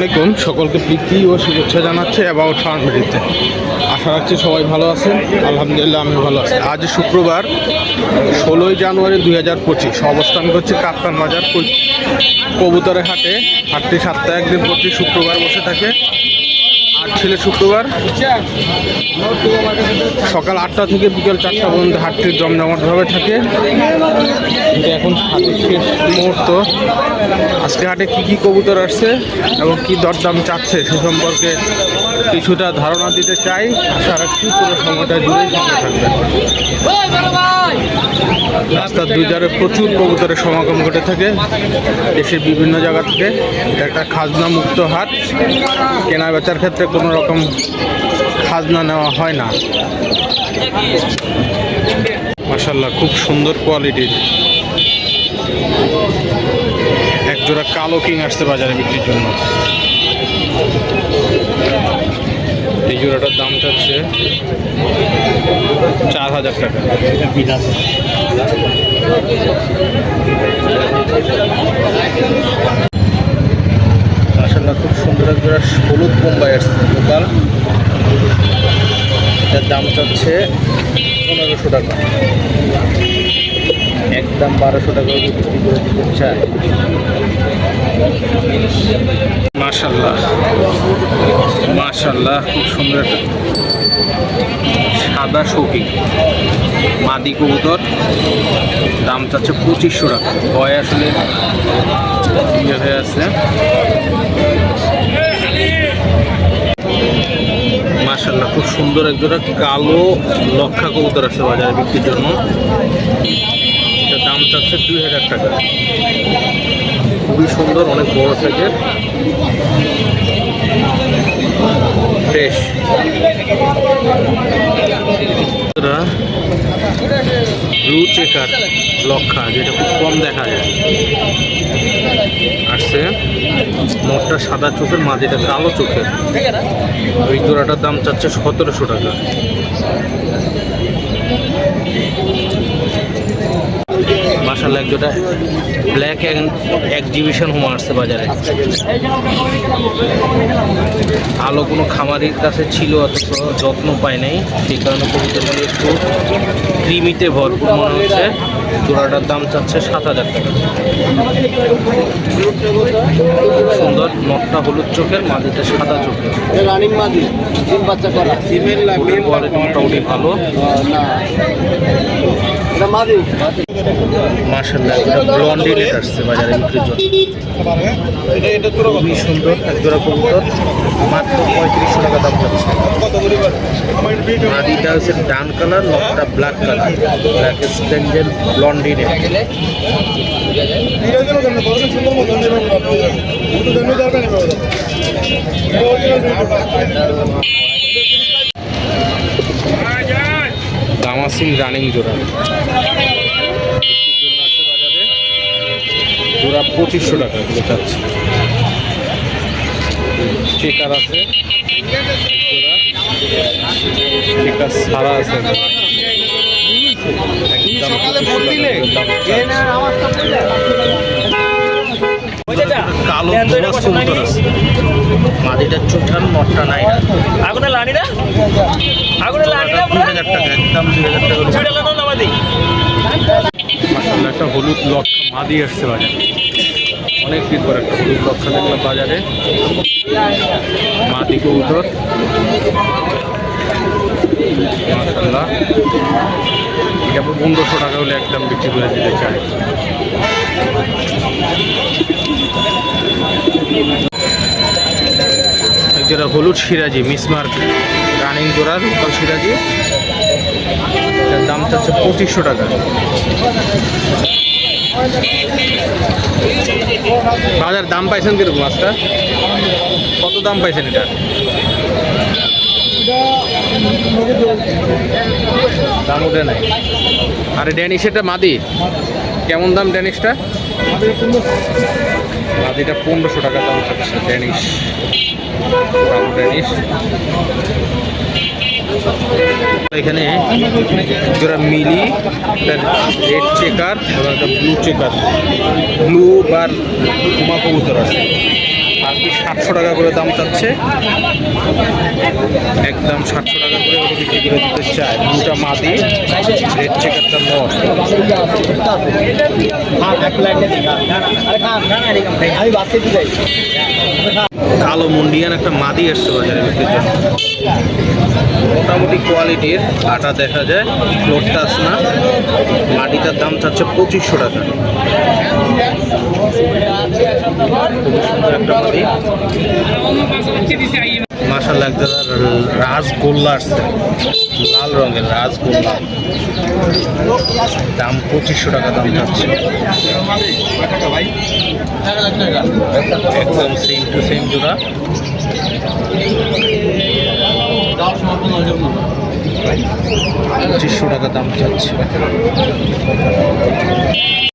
আলাইকুম, সকলকে প্রীতি ও শুভেচ্ছা জানাচ্ছে অ্যাবাউট ফার্মেরিতে। আশা রাখছি সবাই ভালো আছেন। আলহামদুলিল্লাহ আমি ভালো আছি। আজ শুক্রবার 16ই জানুয়ারি 2025। অবস্থান করছে কাপ্তান বাজার কবুতরের হাটে। হাটটি সপ্তাহে একদিন প্রতি শুক্রবার বসে থাকে। আজ ছিল শুক্রবার, সকাল 8টা থেকে বিকেল 4টা পর্যন্ত হাটটি জমজমাটভাবে থাকে। কিন্তু এখন হাটের শেষ মুহূর্ত। আজকে হাটে কী কবুতর আসছে এবং কী দরদাম চাচ্ছে সে সম্পর্কে কিছুটা ধারণা দিতে চাই। আশা রাখছি পুরো সময়টা জুড়েই সঙ্গে থাকবে। রাস্তার দুই ধারে প্রচুর কবুতরের সমাগম ঘটে থাকে দেশের বিভিন্ন জায়গা থেকে। এটা একটা খাজনা মুক্ত হাট। কেনা বেচার ক্ষেত্রে কোনো রকম খাজনা নেওয়া হয় না। মাশাআল্লাহ, খুব সুন্দর কোয়ালিটির একজোড়া কালো কিং আসছে বাজারে বিক্রির জন্য। এই জোড়াটার দাম চাচ্ছে 4000 টাকা। মাশাআল্লাহ, খুব সুন্দর একজোড়া হলুদ বোম্বাই আসছে লোকাল। এটার দাম চাচ্ছে 1500 টাকা। একদম 1200 টাকা বিক্রি করে দিতে চায়। মাশাআল্লাহ মাশাআল্লাহ, খুব সুন্দর একটা সাদা শৌকি মাদি কবুতর। দাম চাচ্ছে 2500 টাকা। ভয় আসলে ইয়ে হয়ে আছে। মাশাআল্লাহ, খুব সুন্দর একজোড়া কালো লক্ষা কবুতর আছে বাজারে বিক্রির জন্য। এটার দাম চাচ্ছে 2000 টাকা। খুবই সুন্দর, অনেক বড় সাইজের, ফ্রেশ। ব্লু চেকার লক্ষা, যেটা খুব কম দেখা যায়, আসছে। মোটটা সাদা চোখের, মাঝিটা কালো চোখের। ওই জোড়াটার দাম চাচ্ছে 1700 টাকা। মাশাআল্লাহ, একজোটা ব্ল্যাক এক্সিবিশন হোমা আসছে বাজারে। আলো কোনো খামারির কাছে ছিল, অথচ যত্ন পায় নাই, সেই কারণে কবুতরগুলো একটু ক্রিমিতে ভরপুর মনে হচ্ছে। জোড়াটার দাম চাচ্ছে 7000 টাকা। সুন্দর, নটটা হলুদ চোখের, মাদিটা সাদা চোখের। রানিং মাদি, ডিম বাচ্চা করা। কোয়ালিটি মোটামুটি ভালো। মাশাআল্লাহ, ব্লন্ডি লেট আসছে বাজারে বিক্রির জন্য। খুবই সুন্দর একজোড়া কবুতর, মাত্র 3500 টাকা দাম যাচ্ছে। মাদিটা হচ্ছে ডান কালার, নটটা ব্ল্যাক কালার, ব্ল্যাক স্প্লেন্ডেড ব্লন্ডি লেট। দামাসিং রানিং জোড়া জন্য আছে বাজারে। জোড়া 2500 টাকা কিলো চাচ্ছে। চেকার আছে জোড়া, চেকার সারা আছে। কালো কবুতর আছে, মাদিটার চোখান, নটটা নাই না। আগুনে লানি না, আগুনে লানি না। 2000 টাকা, একদম 2000 টাকা। মাশাআল্লাহ, একটা হলুদ লক্ষা মাদি আসছে বাজারে। অনেক দিন পর একটা হলুদ লক্ষা দেখলাম বাজারে। মাদি কবুতর, মাশাআল্লাহ। এটা 1500 টাকা হলে একদম বিক্রি করে দিতে চাই। একজোড়া হলুদ সিরাজি মিসমার্ক রানিং জোড়া লোকাল সিরাজি। এটার দাম চাচ্ছে 2500 টাকা। বাজার দাম পাইছেন কিরকম মাছটা? কত দাম পাইছেন এটা? দাম ওঠে নাই। আরে ড্যানিশ, এটা মাদি কেমন দাম? ড্যানিশটা মাদিটা 1500 টাকা দাম চাচ্ছে। ড্যানিশ, কালো ড্যানিশ। এখানে জোড়া মিলি, রেড চেকার এবং একটা ব্লু চেকার, ব্লু বার হুমা কবুতর আছে। আর কি 700 টাকা করে দাম চাচ্ছে, একদম 700 টাকা করে ওটা বিক্রি করে দিতে চায়। দুটা মাদি, রেড চেকারটা নর। কালো মুন্ডিয়ান একটা মাদি আসছে বাজারে বিক্রির জন্য, মোটামুটি কোয়ালিটির, আটা দেখা যায়, ফ্লোর টাচ না। মাটিটার দাম চাচ্ছে 2500 টাকা। খুব সুন্দর একটা মাদি, মাশাআল্লাহ। একটা রাজগোল্লা আসছে, লাল রঙের রাজগোল্লা, দাম 2500 টাকা দাম যাচ্ছে। একদম সেম টু সেম জোড়া, 2500 টাকা দাম যাচ্ছে।